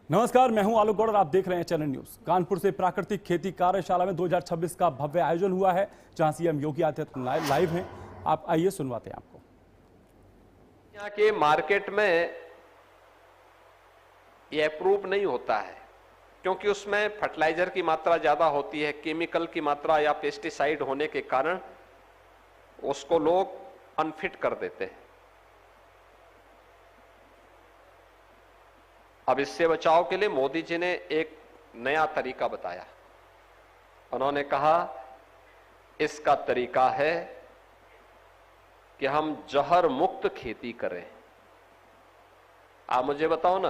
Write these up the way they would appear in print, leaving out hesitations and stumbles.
नमस्कार, मैं हूं आलोक गौड़ और आप देख रहे हैं चैनल न्यूज। कानपुर से प्राकृतिक खेती कार्यशाला में 2026 का भव्य आयोजन हुआ है, जहां सीएम योगी आदित्यनाथ लाइव हैं। आप आइए सुनवाते हैं आपको। यहाँ के मार्केट में ये अप्रूव नहीं होता है क्योंकि उसमें फर्टिलाइजर की मात्रा ज्यादा होती है, केमिकल की मात्रा या पेस्टिसाइड होने के कारण उसको लोग अनफिट कर देते हैं। अब इससे बचाव के लिए मोदी जी ने एक नया तरीका बताया। उन्होंने कहा इसका तरीका है कि हम जहर मुक्त खेती करें। आप मुझे बताओ ना,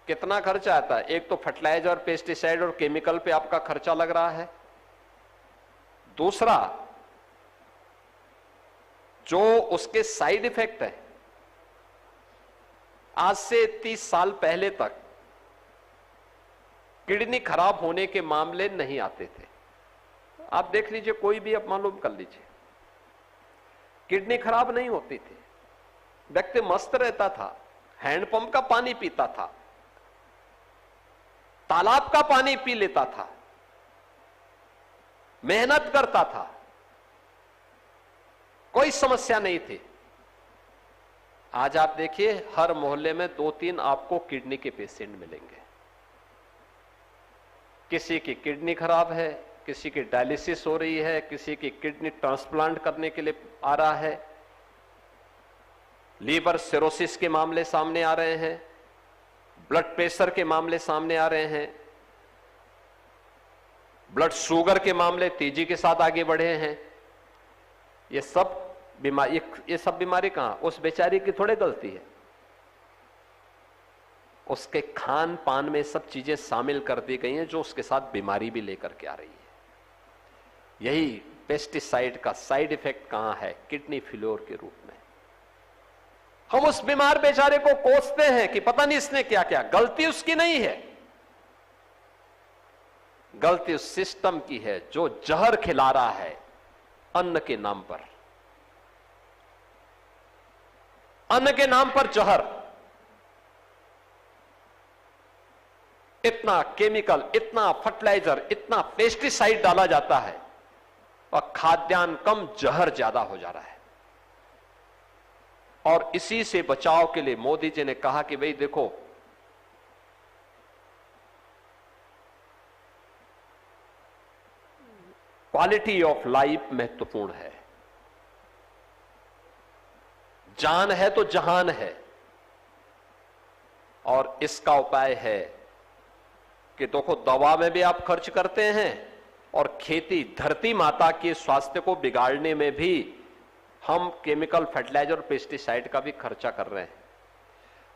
कितना खर्चा आता है? एक तो फर्टिलाइजर, पेस्टिसाइड और केमिकल पे आपका खर्चा लग रहा है। दूसरा, जो उसके साइड इफेक्ट है, आज से 30 साल पहले तक किडनी खराब होने के मामले नहीं आते थे। आप देख लीजिए, कोई भी आप मालूम कर लीजिए, किडनी खराब नहीं होती थी, व्यक्ति मस्त रहता था, हैंडपंप का पानी पीता था, तालाब का पानी पी लेता था, मेहनत करता था, कोई समस्या नहीं थी। आज आप देखिए, हर मोहल्ले में 2-3 आपको किडनी के पेशेंट मिलेंगे। किसी की किडनी खराब है, किसी की डायलिसिस हो रही है, किसी की किडनी ट्रांसप्लांट करने के लिए आ रहा है, लीवर सिरोसिस के मामले सामने आ रहे हैं, ब्लड प्रेशर के मामले सामने आ रहे हैं, ब्लड शुगर के मामले तेजी के साथ आगे बढ़े हैं। ये सब बीमारी कहां? उस बेचारी की थोड़े गलती है, उसके खान पान में सब चीजें शामिल कर दी गई हैं जो उसके साथ बीमारी भी लेकर के आ रही है। यही पेस्टिसाइड का साइड इफेक्ट कहां है? किडनी फेल्योर के रूप में। हम उस बीमार बेचारे को कोसते हैं कि पता नहीं इसने क्या क्या। गलती उसकी नहीं है, गलती उस सिस्टम की है जो जहर खिला रहा है अन्न के नाम पर। अन्न के नाम पर जहर, इतना केमिकल, इतना फर्टिलाइजर, इतना पेस्टिसाइड डाला जाता है और खाद्यान्न कम, जहर ज्यादा हो जा रहा है। और इसी से बचाव के लिए मोदी जी ने कहा कि भाई देखो, क्वालिटी ऑफ लाइफ महत्वपूर्ण है। जान है तो जहान है, और इसका उपाय है कि देखो, दवा में भी आप खर्च करते हैं और खेती, धरती माता के स्वास्थ्य को बिगाड़ने में भी हम केमिकल, फर्टिलाइजर, पेस्टिसाइड का भी खर्चा कर रहे हैं।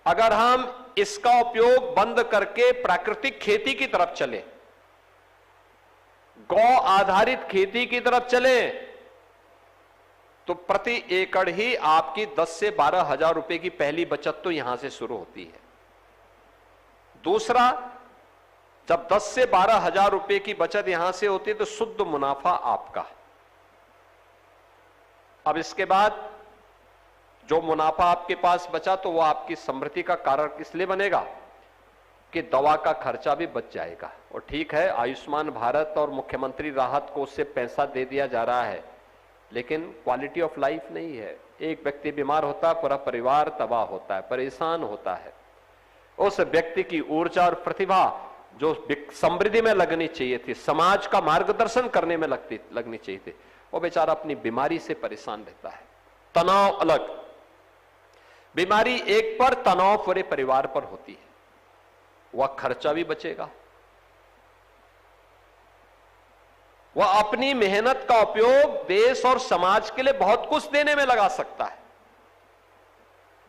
अगर हम इसका उपयोग बंद करके प्राकृतिक खेती की तरफ चले, गौ आधारित खेती की तरफ चले, तो प्रति एकड़ ही आपकी 10 से 12 हजार रुपए की पहली बचत तो यहां से शुरू होती है। दूसरा, जब 10 से 12 हजार रुपए की बचत यहां से होती है तो शुद्ध मुनाफा आपका। अब इसके बाद जो मुनाफा आपके पास बचा तो वो आपकी समृद्धि का कारण इसलिए बनेगा कि दवा का खर्चा भी बच जाएगा। और ठीक है, आयुष्मान भारत और मुख्यमंत्री राहत को उससे पैसा दे दिया जा रहा है, लेकिन क्वालिटी ऑफ लाइफ नहीं है। एक व्यक्ति बीमार होता है, पूरा परिवार तबाह होता है, परेशान होता है। उस व्यक्ति की ऊर्जा और प्रतिभा जो समृद्धि में लगनी चाहिए थी, समाज का मार्गदर्शन करने में लगनी चाहिए थी, वो बेचारा अपनी बीमारी से परेशान रहता है। तनाव अलग, बीमारी एक पर, तनाव पूरे परिवार पर होती है। वह खर्चा भी बचेगा, वह अपनी मेहनत का उपयोग देश और समाज के लिए बहुत कुछ देने में लगा सकता है।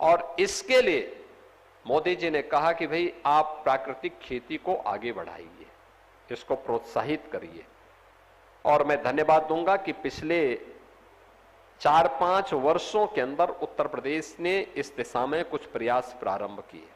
और इसके लिए मोदी जी ने कहा कि भाई आप प्राकृतिक खेती को आगे बढ़ाइए, इसको प्रोत्साहित करिए। और मैं धन्यवाद दूंगा कि पिछले 4-5 वर्षों के अंदर उत्तर प्रदेश ने इस दिशा में कुछ प्रयास प्रारंभ किए।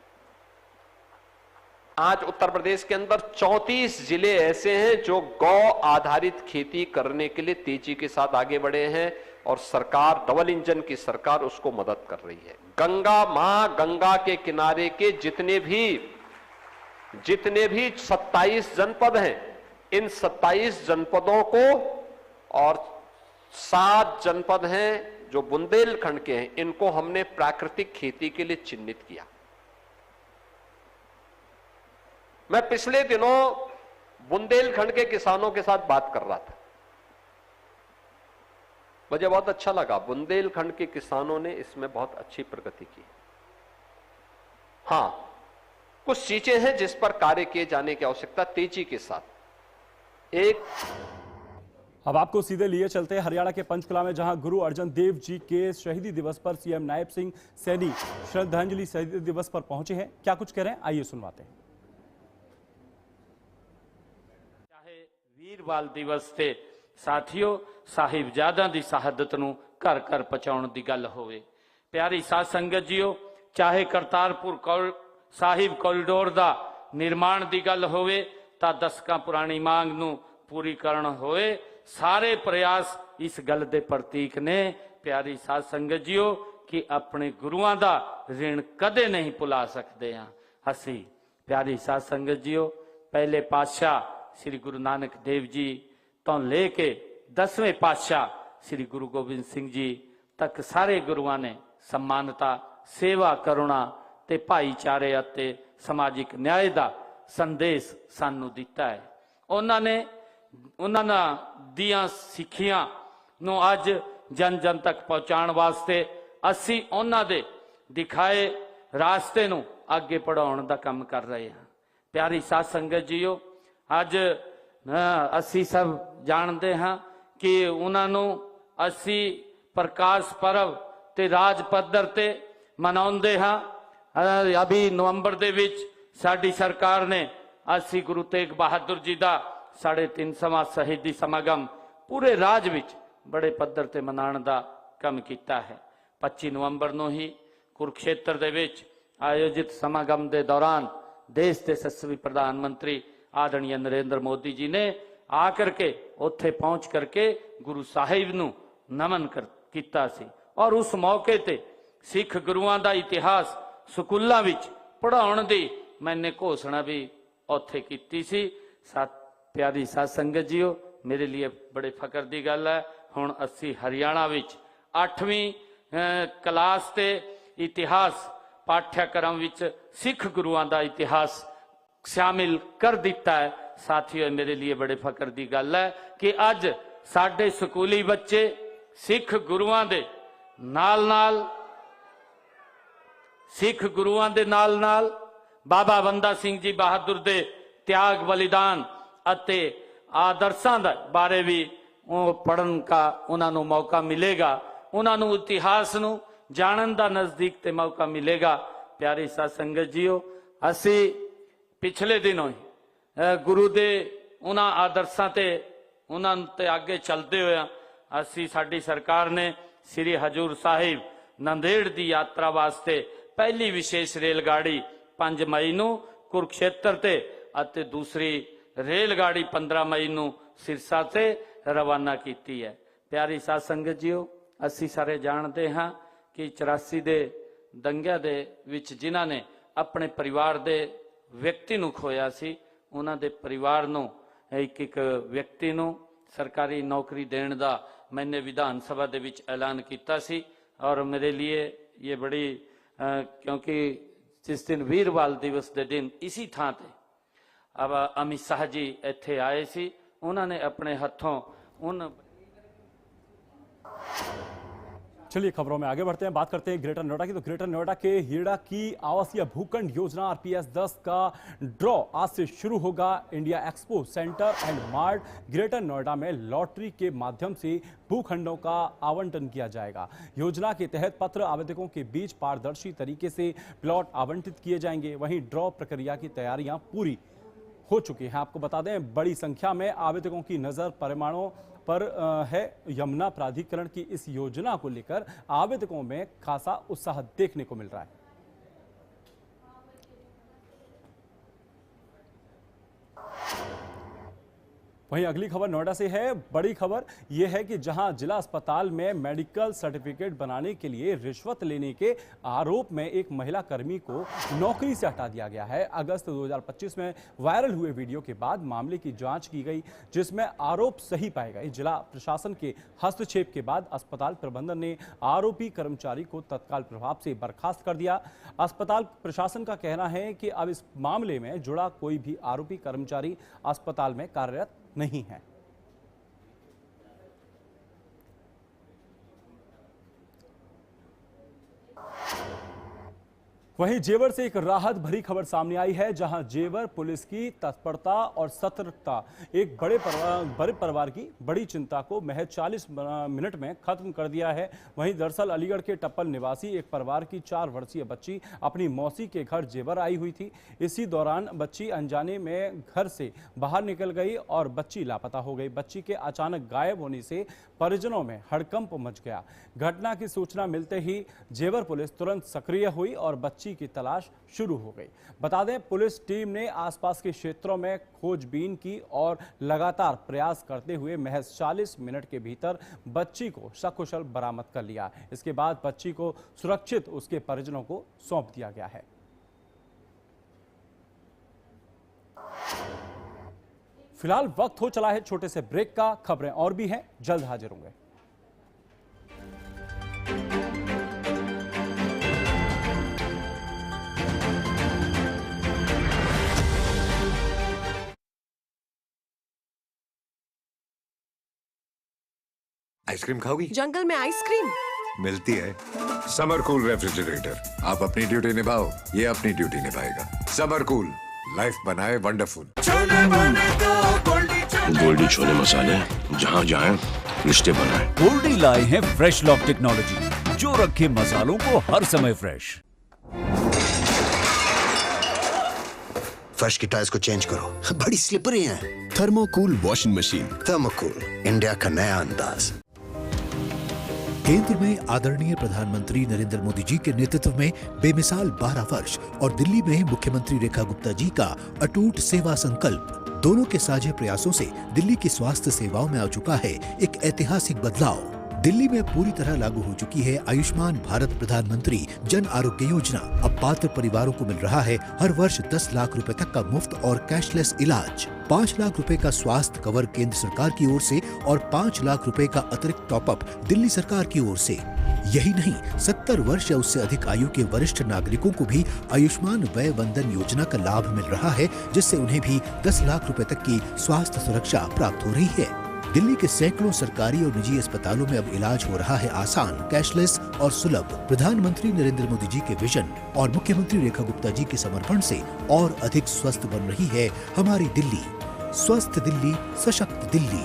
आज उत्तर प्रदेश के अंदर 34 जिले ऐसे हैं जो गौ आधारित खेती करने के लिए तेजी के साथ आगे बढ़े हैं, और सरकार, डबल इंजन की सरकार, उसको मदद कर रही है। गंगा मां, गंगा के किनारे के जितने भी जितने भी 27 जनपद हैं, इन 27 जनपदों को और 7 जनपद हैं जो बुंदेलखंड के हैं, इनको हमने प्राकृतिक खेती के लिए चिन्हित किया। मैं पिछले दिनों बुंदेलखंड के किसानों के साथ बात कर रहा था, मुझे बहुत अच्छा लगा। बुंदेलखंड के किसानों ने इसमें बहुत अच्छी प्रगति की। हां, कुछ चीजें हैं जिस पर कार्य किए जाने की आवश्यकता तेजी के साथ। एक, अब आपको सीधे लिए चलते हैं हरियाणा के पंचकुला में, जहां गुरु अर्जन देव जी के शहीदी दिवस पर सीएम नायब सिंह सैनी श्रद्धांजलि शहीदी दिवस पर पहुंचे हैं। क्या कुछ कह रहे हैं, आइए सुनवाते हैं। चाहे वीरवाल दिवस से साथियों ਸਾਹਿਬਜ਼ਾਦਿਆਂ ਦੀ ਸ਼ਹਾਦਤ ਨੂੰ ਘਰ ਘਰ ਪਹੁੰਚਾਉਣ ਦੀ ਗੱਲ ਹੋਵੇ। ਪਿਆਰੀ ਸਾਧ ਸੰਗਤ ਜੀਓ, ਚਾਹੇ ਕਰਤਾਰਪੁਰ ਸਾਹਿਬ ਕੋਰੀਡੋਰ ਦਾ ਨਿਰਮਾਣ ਦੀ ਗੱਲ ਹੋਵੇ ਤਾਂ ਦਸਕਾਂ ਪੁਰਾਣੀ ਮੰਗ ਨੂੰ ਪੂਰੀ ਕਰਨ ਹੋਏ, ਸਾਰੇ ਪ੍ਰਯਾਸ ਇਸ ਗੱਲ ਦੇ ਪ੍ਰਤੀਕ ਨੇ ਪਿਆਰੀ ਸਾਧ ਸੰਗਤ ਜੀਓ ਕਿ ਆਪਣੇ ਗੁਰੂਆਂ ਦਾ ਰਿਣ ਕਦੇ ਨਹੀਂ ਭੁਲਾ ਸਕਦੇ ਹਾਂ ਅਸੀਂ। ਪਿਆਰੀ ਸਾਧ ਸੰਗਤ ਜੀਓ, ਪਹਿਲੇ ਪਾਤਸ਼ਾਹ ਸ੍ਰੀ ਗੁਰੂ ਨਾਨਕ ਦੇਵ ਜੀ ਤੋਂ ਲੈ ਕੇ 10वें पातशाह श्री गुरु गोबिंद सिंह जी तक सारे गुरुआं ने सम्मानता, सेवा, करुणा ते भाईचारे अते समाजिक न्याय का संदेश सानू दिता है। उन्होंने दियां सिੱਖੀਆਂ ਨੂੰ अज जन जन तक पहुँचाने वास्ते असी उन्हां दे दिखाए रास्ते नू आगे बढ़ाउण दा काम कर रहे हैं। प्यारी साध संगत जीओ, अज असी सब जानते हाँ कि उन्होंने असी प्रकाश पर्व ते राज पद्धर ते मनाउंदे हाँ। अभी नवंबर दे विच साडी सरकार ने असी गुरु तेग बहादुर जी का 350वां शहीदी समागम पूरे राज विच बड़े पद्धर ते मनाउण दा काम कीता है। 25 नवंबर नूं ही कुरुक्षेत्र दे विच आयोजित समागम के दौरान देश के यशस्वी प्रधानमंत्री आदरणीय नरेंद्र मोदी जी ने आकर के उत्थे पहुंच करके गुरु साहिब नू नमन कीता सी और उस मौके ते सिख गुरुआं दा इतिहास स्कूलों विच पढ़ाउण दी मैंने घोषणा भी उत्थे कीती सी। प्यारी साध संगत जीओ, मेरे लिए बड़े फकर दी गल है, हुण असी हरियाणा विच 8वीं क्लास ते इतिहास पाठ्यक्रम विच सिख गुरुआं दा इतिहास शामिल कर दिता है। साथियों, मेरे लिए बड़े फकर की गल है कि अज साडे स्कूली बच्चे सिख गुरुआं दे नाल बाबा बंदा सिंह जी बहादुर दे त्याग, बलिदान अते आदर्शां दे बारे भी पढ़न का उन्होंने मौका मिलेगा, उन्होंने इतिहास नू जानन दा नजदीक ते मौका मिलेगा। प्यारी साध संगत जीओ, असी पिछले दिनों ही गुरु दे उन्हां आदर्शां ते उन्हां ते आगे चलते हुए असी साडी सरकार ने श्री हजूर साहिब नंदेड़ की यात्रा वास्ते पहली विशेष रेलगाड़ी 5 मई नूं कुरुक्षेत्र ते अते दूसरी रेलगाड़ी 15 मई नूं सिरसा से रवाना की है। प्यारी साध संगत जीओ, असी सारे जानते हाँ कि 84 दे दंगिया दे विच जिन्हां ने अपने परिवार दे व्यक्ति नूं खोया सी, उन्हां दे परिवार नूं एक व्यक्ति नूं सरकारी नौकरी देने का मैंने विधान सभा दे विच ऐलान किया सी। और मेरे लिए ये बड़ी क्योंकि जिस दिन वीरवाल दिवस के दिन इसी थां ते अब अमित शाह जी इत्थे आए सी, उन्होंने अपने हथों उन चलिए खबरों में आगे बढ़ते हैं, बात करते हैं ग्रेटर नोएडा की। तो ग्रेटर नोएडा के हीड़ा की आवासीय भूखंड योजना आरपीएस 10 का ड्रॉ आज से शुरू होगा। India expo centre and mart greater Noida में लॉटरी के माध्यम से भूखंडों का आवंटन किया जाएगा। योजना के तहत पत्र आवेदकों के बीच पारदर्शी तरीके से प्लॉट आवंटित किए जाएंगे। वहीं ड्रॉ प्रक्रिया की तैयारियां पूरी हो चुकी हैं। आपको बता दें, बड़ी संख्या में आवेदकों की नजर परिणामों पर है। यमुना प्राधिकरण की इस योजना को लेकर आवेदकों में खासा उत्साह देखने को मिल रहा है। वहीं अगली खबर नोएडा से है। बड़ी खबर यह है कि जहां जिला अस्पताल में मेडिकल सर्टिफिकेट बनाने के लिए रिश्वत लेने के आरोप में एक महिला कर्मी को नौकरी से हटा दिया गया है। अगस्त 2025 में वायरल हुए वीडियो के बाद मामले की जांच की गई, जिसमें आरोप सही पाए गए। जिला प्रशासन के हस्तक्षेप के बाद अस्पताल प्रबंधन ने आरोपी कर्मचारी को तत्काल प्रभाव से बर्खास्त कर दिया। अस्पताल प्रशासन का कहना है कि अब इस मामले में जुड़ा कोई भी आरोपी कर्मचारी अस्पताल में कार्यरत नहीं है। वहीं जेवर से एक राहत भरी खबर सामने आई है, जहां जेवर पुलिस की तत्परता और सतर्कता एक बड़े परिवार की बड़ी चिंता को महज 40 मिनट में खत्म कर दिया है। वहीं दरअसल अलीगढ़ के टप्पल निवासी एक परिवार की 4 वर्षीय बच्ची अपनी मौसी के घर जेवर आई हुई थी। इसी दौरान बच्ची अनजाने में घर से बाहर निकल गई और बच्ची लापता हो गई। बच्ची के अचानक गायब होने से परिजनों में हड़कंप मच गया। घटना की सूचना मिलते ही जेवर पुलिस तुरंत सक्रिय हुई और बच्ची की तलाश शुरू हो गई। बता दें, पुलिस टीम ने आसपास के क्षेत्रों में खोजबीन की और लगातार प्रयास करते हुए महज 40 मिनट के भीतर बच्ची को सकुशल बरामद कर लिया। इसके बाद बच्ची को सुरक्षित उसके परिजनों को सौंप दिया गया है। फिलहाल वक्त हो चला है छोटे से ब्रेक का। खबरें और भी हैं, जल्द हाजिर होंगे। आइसक्रीम खाओगी? जंगल में आइसक्रीम मिलती है। समर कूल रेफ्रिजरेटर, आप अपनी ड्यूटी निभाओ, ये अपनी ड्यूटी निभाएगा। समर कूल, लाइफ बनाए वंडरफुल। गोल्डी छोले मसाले, जहाँ जाए रिश्ते बनाए। गोल्डी लाए हैं फ्रेश लॉक टेक्नोलॉजी, जो रखे मसालों को हर समय फ्रेश। फर्श की टाइल्स को चेंज करो, बड़ी स्लिपरी हैं। थर्मोकूल वॉशिंग मशीन। थर्मोकूल, इंडिया का नया अंदाज। केंद्र में आदरणीय प्रधानमंत्री नरेंद्र मोदी जी के नेतृत्व में बेमिसाल 12 वर्ष और दिल्ली में मुख्यमंत्री रेखा गुप्ता जी का अटूट सेवा संकल्प, दोनों के साझे प्रयासों से दिल्ली की स्वास्थ्य सेवाओं में आ चुका है एक ऐतिहासिक बदलाव। दिल्ली में पूरी तरह लागू हो चुकी है आयुष्मान भारत प्रधानमंत्री जन आरोग्य योजना। अब पात्र परिवारों को मिल रहा है हर वर्ष 10 लाख रुपए तक का मुफ्त और कैशलेस इलाज। 5 लाख रुपए का स्वास्थ्य कवर केंद्र सरकार की ओर से और 5 लाख रुपए का अतिरिक्त टॉपअप दिल्ली सरकार की ओर से। यही नहीं, 70 वर्ष या उससे अधिक आयु के वरिष्ठ नागरिकों को भी आयुष्मान वय वंदन योजना का लाभ मिल रहा है, जिससे उन्हें भी 10 लाख रुपए तक की स्वास्थ्य सुरक्षा प्राप्त हो रही है। दिल्ली के सैकड़ों सरकारी और निजी अस्पतालों में अब इलाज हो रहा है आसान, कैशलेस और सुलभ। प्रधानमंत्री नरेंद्र मोदी जी के विजन और मुख्यमंत्री रेखा गुप्ता जी के समर्पण से और अधिक स्वस्थ बन रही है हमारी दिल्ली। स्वस्थ दिल्ली, सशक्त दिल्ली।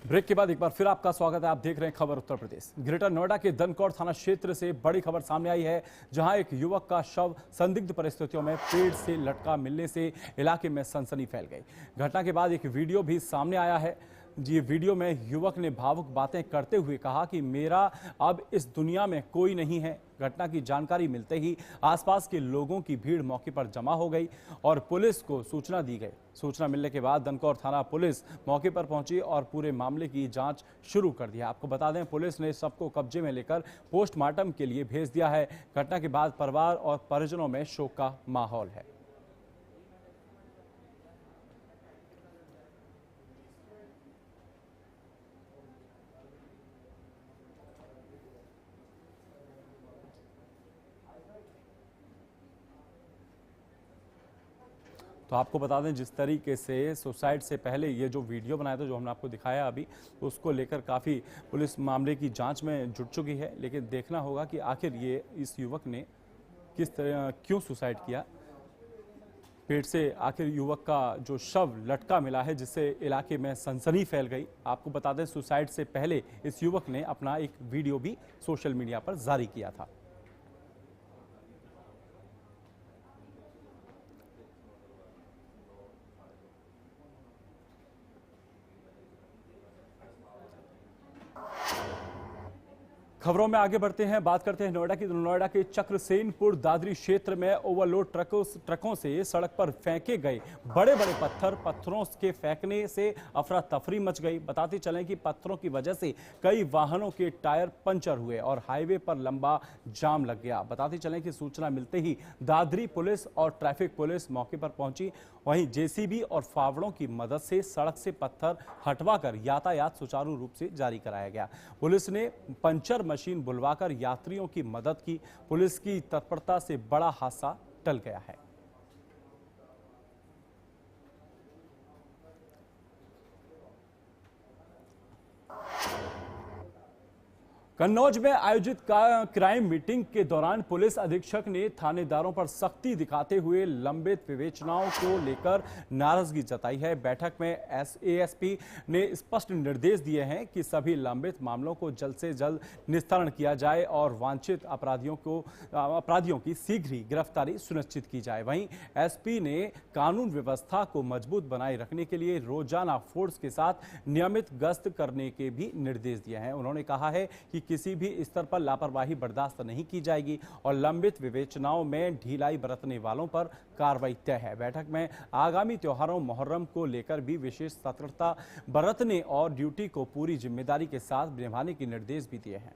ब्रेक के बाद एक बार फिर आपका स्वागत है। आप देख रहे हैं खबर उत्तर प्रदेश। ग्रेटर नोएडा के धनकौर थाना क्षेत्र से बड़ी खबर सामने आई है, जहां एक युवक का शव संदिग्ध परिस्थितियों में पेड़ से लटका मिलने से इलाके में सनसनी फैल गई। घटना के बाद एक वीडियो भी सामने आया है। ये वीडियो में युवक ने भावुक बातें करते हुए कहा कि मेरा अब इस दुनिया में कोई नहीं है। घटना की जानकारी मिलते ही आसपास के लोगों की भीड़ मौके पर जमा हो गई और पुलिस को सूचना दी गई। सूचना मिलने के बाद धनकौर थाना पुलिस मौके पर पहुंची और पूरे मामले की जांच शुरू कर दी। आपको बता दें, पुलिस ने सबको कब्जे में लेकर पोस्टमार्टम के लिए भेज दिया है। घटना के बाद परिवार और परिजनों में शोक का माहौल है। तो आपको बता दें, जिस तरीके से सुसाइड से पहले ये जो वीडियो बनाया था, जो हमने आपको दिखाया अभी, उसको लेकर काफ़ी पुलिस मामले की जांच में जुट चुकी है। लेकिन देखना होगा कि आखिर ये इस युवक ने किस तरह क्यों सुसाइड किया। पेट से आखिर युवक का जो शव लटका मिला है, जिससे इलाके में सनसनी फैल गई। आपको बता दें, सुसाइड से पहले इस युवक ने अपना एक वीडियो भी सोशल मीडिया पर जारी किया था। खबरों में आगे बढ़ते हैं, बात करते हैं नोएडा की। नोएडा के चक्रसेनपुर दादरी क्षेत्र में ओवरलोड ट्रकों से सड़क पर फेंके गए बड़े बड़े पत्थरों के फेंकने से अफरा तफरी मच गई। बताते चलें कि पत्थरों की वजह से कई वाहनों के टायर पंचर हुए और हाईवे पर लंबा जाम लग गया। बताते चलें कि सूचना मिलते ही दादरी पुलिस और ट्रैफिक पुलिस मौके पर पहुंची। वहीं जेसीबी और फावड़ों की मदद से सड़क से पत्थर हटवाकर यातायात सुचारू रूप से जारी कराया गया। पुलिस ने पंचर मशीन बुलवाकर यात्रियों की मदद की। पुलिस की तत्परता से बड़ा हादसा टल गया है। कन्नौज में आयोजित क्राइम मीटिंग के दौरान पुलिस अधीक्षक ने थानेदारों पर सख्ती दिखाते हुए लंबित विवेचनाओं को लेकर नाराजगी जताई है। बैठक में एएसपी ने स्पष्ट निर्देश दिए हैं कि सभी लंबित मामलों को जल्द से जल्द निस्तारण किया जाए और वांछित अपराधियों की शीघ्र ही गिरफ्तारी सुनिश्चित की जाए। वहीं एसपी ने कानून व्यवस्था को मजबूत बनाए रखने के लिए रोजाना फोर्स के साथ नियमित गश्त करने के भी निर्देश दिए हैं। उन्होंने कहा है कि किसी भी स्तर पर लापरवाही बर्दाश्त नहीं की जाएगी और लंबित विवेचनाओं में ढिलाई बरतने वालों पर कार्रवाई तय है। बैठक में आगामी त्योहारों मुहर्रम को लेकर भी विशेष सतर्कता बरतने और ड्यूटी को पूरी जिम्मेदारी के साथ निभाने के निर्देश भी दिए हैं।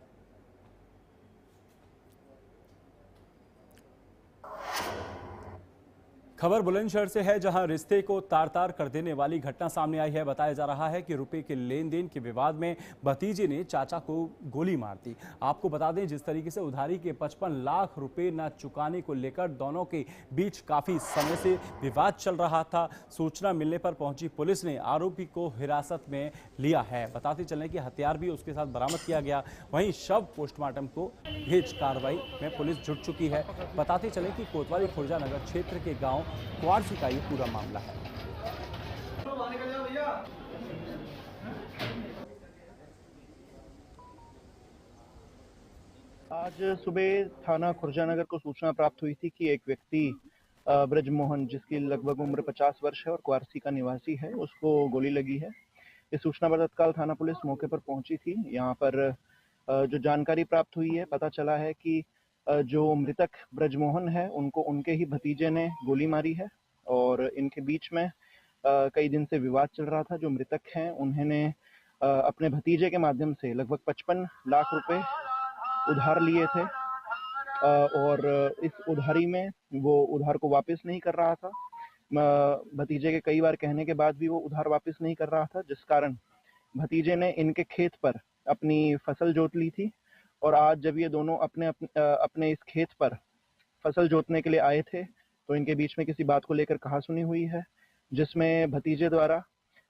खबर बुलंदशहर से है, जहां रिश्ते को तार-तार कर देने वाली घटना सामने आई है। बताया जा रहा है कि रुपए के लेन देन के विवाद में भतीजे ने चाचा को गोली मार दी। आपको बता दें, जिस तरीके से उधारी के 55 लाख रुपए न चुकाने को लेकर दोनों के बीच काफी समय से विवाद चल रहा था। सूचना मिलने पर पहुंची पुलिस ने आरोपी को हिरासत में लिया है। बताते चलें कि हथियार भी उसके साथ बरामद किया गया। वहीं शव पोस्टमार्टम को भेज कार्रवाई में पुलिस जुट चुकी है। बताते चलें कि कोतवाली खुर्जा नगर क्षेत्र के गांव क्वार्सी का ये पूरा मामला है। आज सुबह थाना खुर्जानगर को सूचना प्राप्त हुई थी कि एक व्यक्ति ब्रजमोहन, जिसकी लगभग उम्र 50 वर्ष है और क्वार्सी का निवासी है, उसको गोली लगी है। इस सूचना पर तत्काल थाना पुलिस मौके पर पहुंची थी। यहाँ पर जो जानकारी प्राप्त हुई है, पता चला है कि जो मृतक ब्रजमोहन है, उनको उनके ही भतीजे ने गोली मारी है और इनके बीच में कई दिन से विवाद चल रहा था। जो मृतक हैं, उन्होंने अपने भतीजे के माध्यम से लगभग 55 लाख रुपए उधार लिए थे और इस उधारी में वो उधार को वापस नहीं कर रहा था। भतीजे के कई बार कहने के बाद भी वो उधार वापस नहीं कर रहा था, जिस कारण भतीजे ने इनके खेत पर अपनी फसल जोत ली थी। और आज जब ये दोनों अपने इस खेत पर फसल जोतने के लिए आए थे, तो इनके बीच में किसी बात को लेकर कहासुनी हुई है, जिसमें भतीजे द्वारा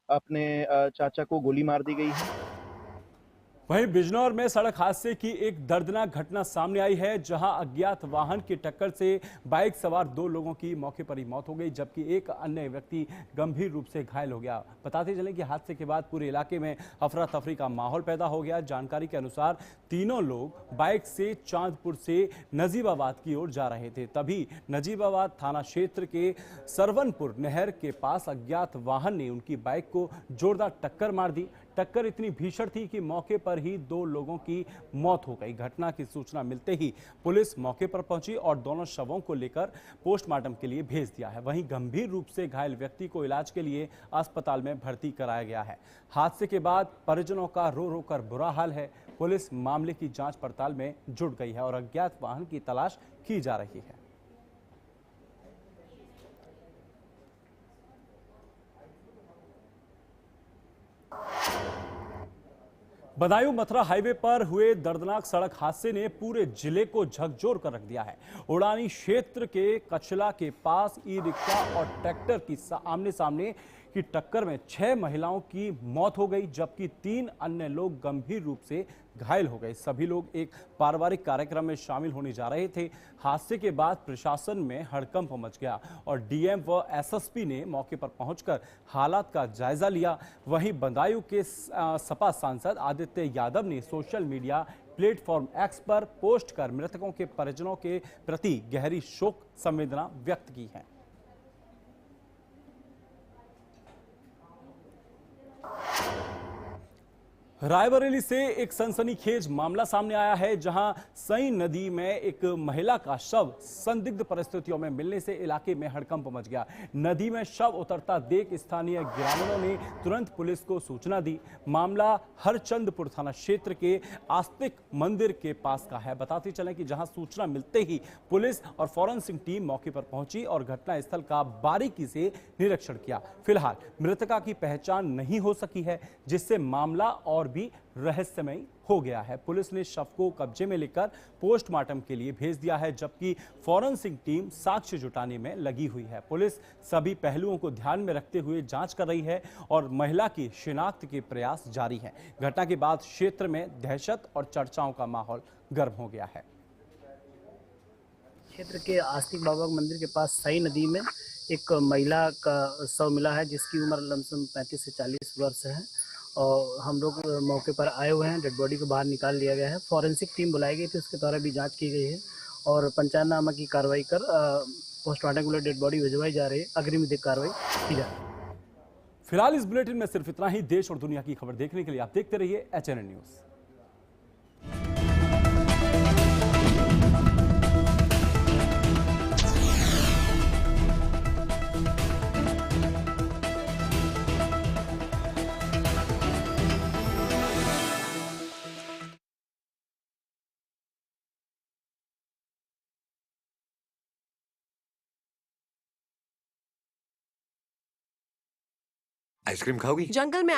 अपने चाचा को गोली मार दी गई है। वहीं बिजनौर में सड़क हादसे की एक दर्दनाक घटना सामने आई है, जहां अज्ञात वाहन की टक्कर से बाइक सवार 2 लोगों की मौके पर ही मौत हो गई, जबकि एक अन्य व्यक्ति गंभीर रूप से घायल हो गया। बताते चलें कि हादसे के बाद पूरे इलाके में अफरा तफरी का माहौल पैदा हो गया। जानकारी के अनुसार तीनों लोग बाइक से चांदपुर से नजीबाबाद की ओर जा रहे थे। तभी नजीबाबाद थाना क्षेत्र के सरवनपुर नहर के पास अज्ञात वाहन ने उनकी बाइक को जोरदार टक्कर मार दी। टक्कर इतनी भीषण थी कि मौके पर ही 2 लोगों की मौत हो गई। घटना की सूचना मिलते ही पुलिस मौके पर पहुंची और दोनों शवों को लेकर पोस्टमार्टम के लिए भेज दिया है। वहीं गंभीर रूप से घायल व्यक्ति को इलाज के लिए अस्पताल में भर्ती कराया गया है। हादसे के बाद परिजनों का रो रो कर बुरा हाल है। पुलिस मामले की जांच पड़ताल में जुट गई है और अज्ञात वाहन की तलाश की जा रही है। बदायूं मथुरा हाईवे पर हुए दर्दनाक सड़क हादसे ने पूरे जिले को झकझोर कर रख दिया है। उड़ानी क्षेत्र के कचला के पास ई रिक्शा और ट्रैक्टर की आमने सामने की टक्कर में 6 महिलाओं की मौत हो गई, जबकि 3 अन्य लोग गंभीर रूप से घायल हो गए। सभी लोग एक पारिवारिक कार्यक्रम में शामिल होने जा रहे थे। हादसे के बाद प्रशासन में हड़कंप मच गया और डीएम व एसएसपी ने मौके पर पहुंचकर हालात का जायजा लिया। वहीं बदायूं के सपा सांसद आदित्य यादव ने सोशल मीडिया प्लेटफॉर्म एक्स पर पोस्ट कर मृतकों के परिजनों के प्रति गहरी शोक संवेदना व्यक्त की है। रायबरेली से एक सनसनीखेज मामला सामने आया है, जहां सई नदी में एक महिला का शव संदिग्ध परिस्थितियों में मिलने से इलाके में हड़कंप मच गया। नदी में शव उतरता देख स्थानीय ग्रामीणों ने तुरंत पुलिस को सूचना दी। मामला हरचंदपुर थाना क्षेत्र के आस्तिक मंदिर के पास का है। बताते चलें कि जहां सूचना मिलते ही पुलिस और फॉरेंसिक टीम मौके पर पहुंची और घटनास्थल का बारीकी से निरीक्षण किया। फिलहाल मृतका की पहचान नहीं हो सकी है, जिससे मामला और भी रहस्यमय हो गया है। पुलिस ने शव को कब्जे में लेकर पोस्टमार्टम के लिए भेज दिया है, जबकि फॉरेंसिक टीम साक्ष्य जुटाने में लगी हुई है। पुलिस सभी पहलुओं को ध्यान में रखते हुए जांच कर रही है और महिला की शिनाख्त के प्रयास जारी हैं। घटना के बाद क्षेत्र में दहशत और चर्चाओं का माहौल गर्म हो गया है। क्षेत्र के आस्तिक बाबा मंदिर के पास सई नदी में एक महिला का शव मिला है, जिसकी उम्र लमसम 35 से 40 वर्ष है और हम लोग मौके पर आए हुए हैं। डेड बॉडी को बाहर निकाल लिया गया है। फॉरेंसिक टीम बुलाई गई थी, उसके द्वारा भी जांच की गई है और पंचनामा की कार्रवाई कर पोस्टमार्टम के लिए डेड बॉडी भिजवाई जा रही है। अग्रिम विधिक कार्रवाई की जा रही है। फिलहाल इस बुलेटिन में सिर्फ इतना ही। देश और दुनिया की खबर देखने के लिए आप देखते रहिए HNN न्यूज। आइसक्रीम खाओगी? जंगल में